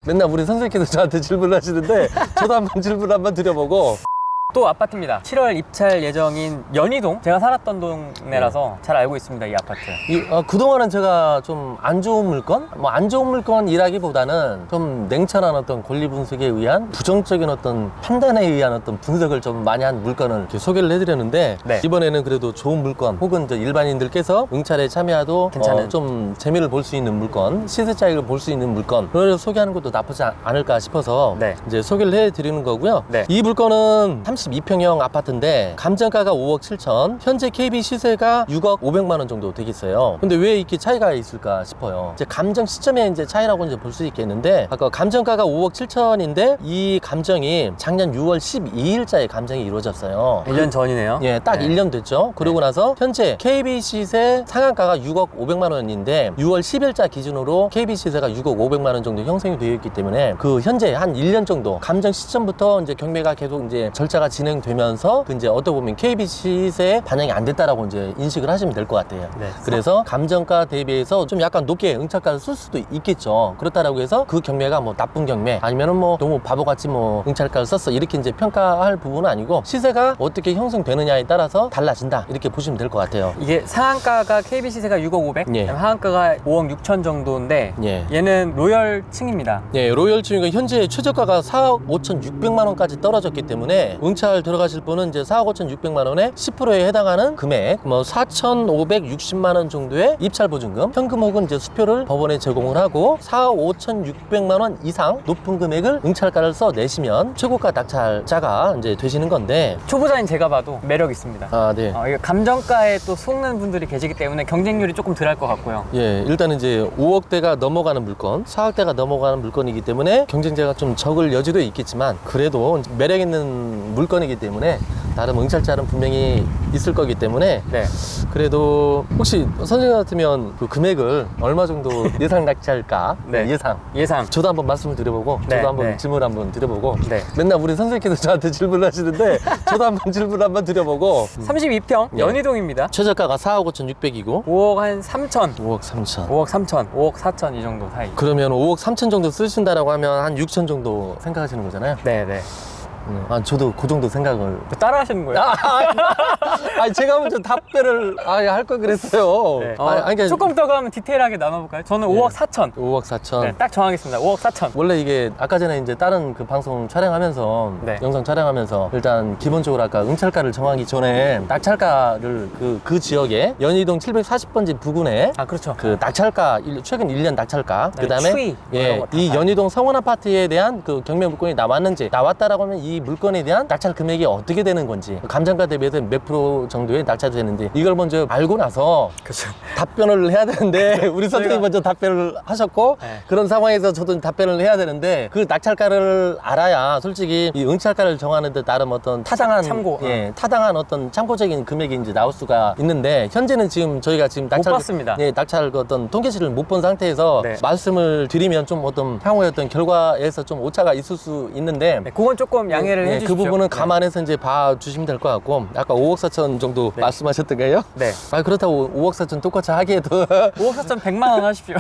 맨날 우리 선생님께서 저한테 질문을 하시는데 저도 한번 질문 한번 드려보고. 또 아파트입니다. 7월 입찰 예정인 연희동. 제가 살았던 동네라서 잘 알고 있습니다, 이 아파트. 그동안은 제가 좀 안 좋은 물건? 뭐 안 좋은 물건이라기보다는 좀 냉철한 어떤 권리 분석에 의한 부정적인 어떤 판단에 의한 어떤 분석을 좀 많이 한 물건을 이렇게 소개를 해드렸는데 네. 이번에는 그래도 좋은 물건 혹은 이제 일반인들께서 응찰에 참여해도 괜찮은 좀 재미를 볼 수 있는 물건, 시세 차익을 볼 수 있는 물건을 소개하는 것도 나쁘지 않을까 싶어서 네. 이제 소개를 해드리는 거고요. 네. 이 물건은 32평형 아파트인데 감정가가 5억 7천, 현재 KB 시세가 6억 500만 원 정도 되겠어요. 근데 왜 이렇게 차이가 있을까 싶어요. 이제 감정 시점에 이제 차이라고 이제 볼 수 있겠는데 아까 감정가가 5억 7천인데 이 감정이 작년 6월 12일자에 감정이 이루어졌어요. 1년 전이네요. 예, 딱 네. 1년 됐죠. 그러고 나서 현재 KB 시세 상한가가 6억 500만 원인데 6월 10일자 기준으로 KB 시세가 6억 500만 원 정도 형성이 되어 있기 때문에 그 현재 한 1년 정도 감정 시점부터 이제 경매가 계속 이제 절차가 진행되면서 그 이제 어떻게 보면 KB 시세에 반영이 안 됐다라고 이제 인식을 하시면 될 것 같아요. 네. 그래서 감정가 대비해서 좀 약간 높게 응찰가를 쓸 수도 있겠죠. 그렇다라고 해서 그 경매가 뭐 나쁜 경매 아니면은 뭐 너무 바보같이 뭐 응찰가를 썼어 이렇게 이제 평가할 부분은 아니고 시세가 어떻게 형성되느냐에 따라서 달라진다 이렇게 보시면 될 것 같아요. 이게 상한가가 KB 시세가 6억 500, 예. 하한가가 5억 6천 정도인데 예. 얘는 로열층입니다. 예, 로열층이 현재 최저가가 4억 5,600만 원까지 떨어졌기 때문에 응찰 들어가실 분은 이제 4억 5,600만 원에 10%에 해당하는 금액 뭐 4,560만 원 정도의 입찰 보증금, 현금 혹은 이제 수표를 법원에 제공을 하고 4억 5,600만 원 이상 높은 금액을 응찰가를 써 내시면 최고가 낙찰자가 이제 되시는 건데 초보자인 제가 봐도 매력 있습니다. 아, 네. 이거 감정가에 또 속는 분들이 계시기 때문에 경쟁률이 조금 덜 할 것 같고요. 예, 일단은 이제 5억대가 넘어가는 물건, 4억대가 넘어가는 물건이기 때문에 경쟁자가 좀 적을 여지도 있겠지만 그래도 매력 있는 물건이기 때문에 나름 응찰자는 분명히 있을 거기 때문에 네. 그래도 혹시 선생님 같으면 그 금액을 얼마 정도 예상 낙찰가 네. 예상. 저도 한번 말씀을 드려보고 네, 저도 한번 네. 질문 한번 드려보고 네. 맨날 우리 선생님께서 저한테 질문을 하시는데 저도 한번 질문 한번 드려보고 32평 예. 연희동입니다. 최저가가 4억 5,600이고 5억 한 3천, 5억 3천 5억 3천, 5억 4천 이 정도 사이. 그러면 5억 3천 정도 쓰신다라고 하면 한 6천 정도 생각하시는 거잖아요. 네네. 저도 그 정도 생각을. 따라 하시는 거예요? 아니 제가 먼저 답변을 할 걸 그랬어요. 네. 그러니까 조금 더 그러면 디테일하게 나눠볼까요? 저는 5억 4천. 5억 4천. 네, 딱 정하겠습니다. 5억 4천. 원래 이게 아까 전에 이제 다른 그 방송 촬영하면서 네. 영상 촬영하면서 일단 기본적으로 아까 응찰가를 정하기 전에 낙찰가를 그 지역에 연희동 740번지 부근에 아, 그렇죠. 그 낙찰가 최근 1년 낙찰가 네, 그다음에 추이 예, 이런 거다 이 봐요. 연희동 성원 아파트에 대한 그 경매 물건이 나왔다라고 하면 이 물건에 대한 낙찰 금액이 어떻게 되는 건지 감정가 대비해서 몇 프로 정도의 낙찰이 되는데 이걸 먼저 알고 나서 그렇죠. 답변을 해야 되는데 우리 선생님이 먼저 답변을 하셨고 네. 그런 상황에서 저도 답변을 해야 되는데 그 낙찰가를 알아야 솔직히 이 응찰가를 정하는 데 나름 어떤 타당한 참고. 타당한 어떤 참고적인 금액이 이제 나올 수가 있는데 현재는 지금 저희가 지금 못 봤습니다. 낙찰 그 어떤 통계치를 못 본 상태에서 네. 말씀을 드리면 좀 어떤 향후의 어떤 결과에서 좀 오차가 있을 수 있는데 네, 그건 조금 양해를 네, 해주십시오. 그 부분은 네. 감안해서 이제 봐주시면 될 것 같고 아까 5억 4천 정도 네. 말씀하셨던 거예요? 네. 그렇다고 5억 4천 똑같이 하기에도 5억 4천 100만 원 하십시오.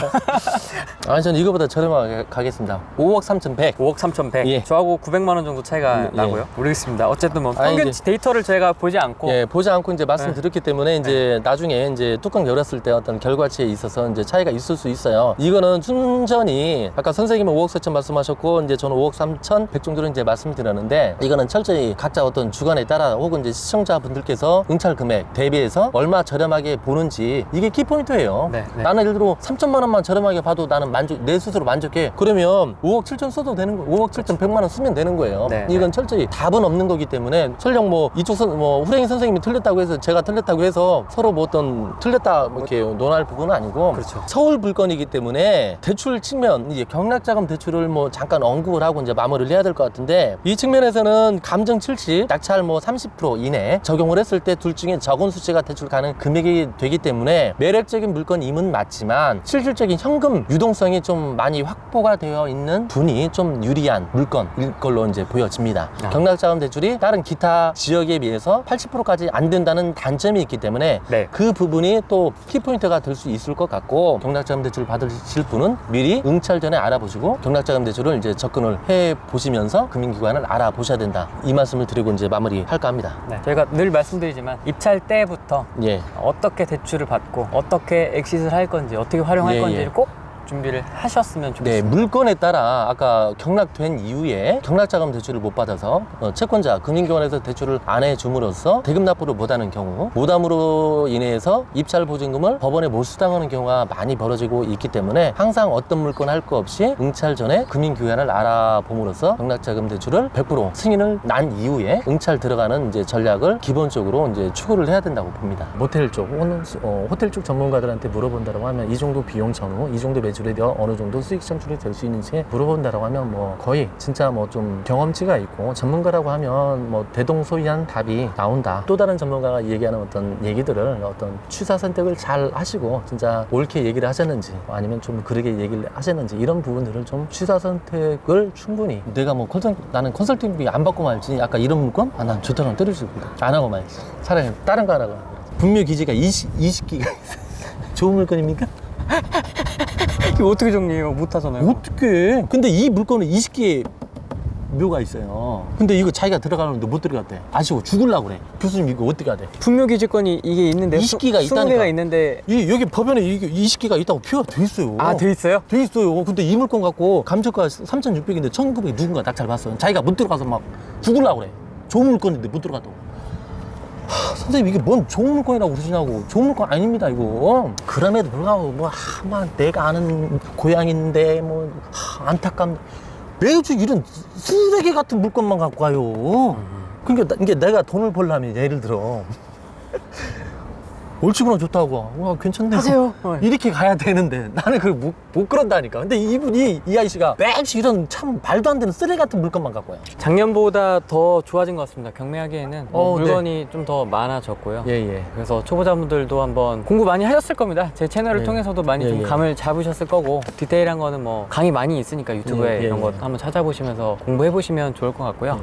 아니 저는 이거보다 저렴하게 가겠습니다. 5억 3천 100. 5억 3천 100. 예. 저하고 900만 원 정도 차이가 예. 나고요. 모르겠습니다. 어쨌든 뭐 아니, 평균 이제- 데이터를 저희가 보지 않고 예, 보지 않고 이제 말씀드렸기 때문에 이제 나중에 이제 뚜껑 열었을 때 어떤 결과치에 있어서 이제 차이가 있을 수 있어요. 이거는 순전히 아까 선생님은 5억 4천 말씀하셨고 이제 저는 5억 3천 100 정도를 이제 말씀드렸는데 이거는 철저히 각자 어떤 주관에 따라 혹은 이제 시청자분들께서 응찰 금액 대비해서 얼마 저렴하게 보는지 이게 키포인트예요. 네, 네. 나는 예를 들어 3천만 원만 저렴하게 봐도 나는 내 스스로 만족해. 그러면 5억 7천 써도 되는 거예요. 5억 7천 100만 원 쓰면 되는 거예요. 네, 이건 철저히 답은 없는 거기 때문에 설령 뭐 이쪽 후랭이 선생님이 틀렸다고 해서 제가 틀렸다고 해서 서로 뭐 어떤 틀렸다 뭐 이렇게 논할 부분은 아니고 그렇죠. 서울 물건이기 때문에 대출 측면 이제 경락자금 대출을 뭐 잠깐 언급을 하고 이제 마무리를 해야 될 것 같은데 이 측면 측면에서는 감정 70, 낙찰 뭐 30% 이내 적용을 했을 때 둘 중에 적은 수치가 대출 가능 금액이 되기 때문에 매력적인 물건임은 맞지만 실질적인 현금 유동성이 좀 많이 확보가 되어 있는 분이 좀 유리한 물건일 걸로 이제 보여집니다. 경락자금 대출이 다른 기타 지역에 비해서 80%까지 안 된다는 단점이 있기 때문에 네. 그 부분이 또 키포인트가 될 수 있을 것 같고, 경락자금 대출 받으실 분은 미리 응찰 전에 알아보시고 경락자금 대출을 이제 접근을 해 보시면서 금융기관을 알아보셔야 된다, 이 말씀을 드리고 이제 마무리할까 합니다. 네. 저희가 늘 말씀드리지만 입찰 때부터 예. 어떻게 대출을 받고 어떻게 엑시트를 할 건지 어떻게 활용할 예, 건지를 예. 꼭 준비를 하셨으면 네, 좋겠습니다. 물건에 따라 아까 경락된 이후에 경락자금 대출을 못 받아서 채권자 금융기관에서 대출을 안 해줌으로써 대금 납부를 못하는 경우, 무담으로 인해서 입찰 보증금을 법원에 몰수당하는 경우가 많이 벌어지고 있기 때문에 항상 어떤 물건 할 거 없이 응찰 전에 금융기관을 알아봄으로써 경락자금 대출을 100% 승인을 난 이후에 응찰 들어가는 이제 전략을 기본적으로 이제 추구를 해야 된다고 봅니다. 모텔 쪽, 호텔 쪽 전문가들한테 물어본다고 하면 이 정도 비용 전후, 이 정도 매출에 되어 어느 정도 수익 창출이 될 수 있는지 물어본다라고 하면 뭐 거의 진짜 뭐 좀 경험치가 있고 전문가라고 하면 뭐 대동소이한 답이 나온다. 또 다른 전문가가 얘기하는 어떤 얘기들을 어떤 취사 선택을 잘 하시고 진짜 옳게 얘기를 하셨는지 아니면 좀 그르게 얘기를 하셨는지 이런 부분들을 좀 취사 선택을 충분히, 내가 뭐 나는 컨설팅비 안 받고 말지 아까 이런 물건? 아, 난 좋다고 때릴 수 있거든. 안 하고 말지. 차라리 다른 거 하라고. 분묘 기지가 20기가 있어요. 좋은 물건입니까? 이거 어떻게 정리해요? 못하잖아요. 어떻게? 근데 이 물건은 20개의 묘가 있어요. 근데 이거 자기가 들어가는데 못 들어갔대. 아쉬워 죽으려고 그래. 교수님 이거 어떻게 해야 돼? 분묘기지권이 이게 있는데 20기가 20개가 있다니까. 있는데 여기 법원에 이게 20개가 있다고 표가 돼 있어요. 아, 돼 있어요? 돼 있어요. 근데 이 물건 갖고 감정가 3,600인데 1,900이 누군가 낙찰 봤어. 자기가 못 들어가서 막 죽으려고 그래. 좋은 물건인데 못 들어갔다고. 선생님 이게 뭔 좋은 물건이라고 그러시냐고. 좋은 물건 아닙니다 이거. 그럼에도 불구하고 내가 아는 고향인데 안타깝네. 매주 이런 쓰레기 같은 물건만 갖고 가요. 그러니까 이게 내가 돈을 벌려면 예를 들어 옳지구나 좋다고 와 괜찮네 하세요. 이렇게 가야 되는데 나는 그걸 못 그런다니까. 근데 이분이 이 아저씨가 매주 이런 참 말도 안 되는 쓰레기 같은 물건만 갖고 와요. 작년보다 더 좋아진 것 같습니다. 경매하기에는 물건이 네. 좀 더 많아졌고요. 예예. 그래서 초보자분들도 한번 공부 많이 하셨을 겁니다. 제 채널을 예. 통해서도 많이 좀 예. 감을 잡으셨을 거고, 디테일한 거는 뭐 강의 많이 있으니까 유튜브에 예, 예, 이런 거 예. 한번 찾아보시면서 공부해 보시면 좋을 것 같고요.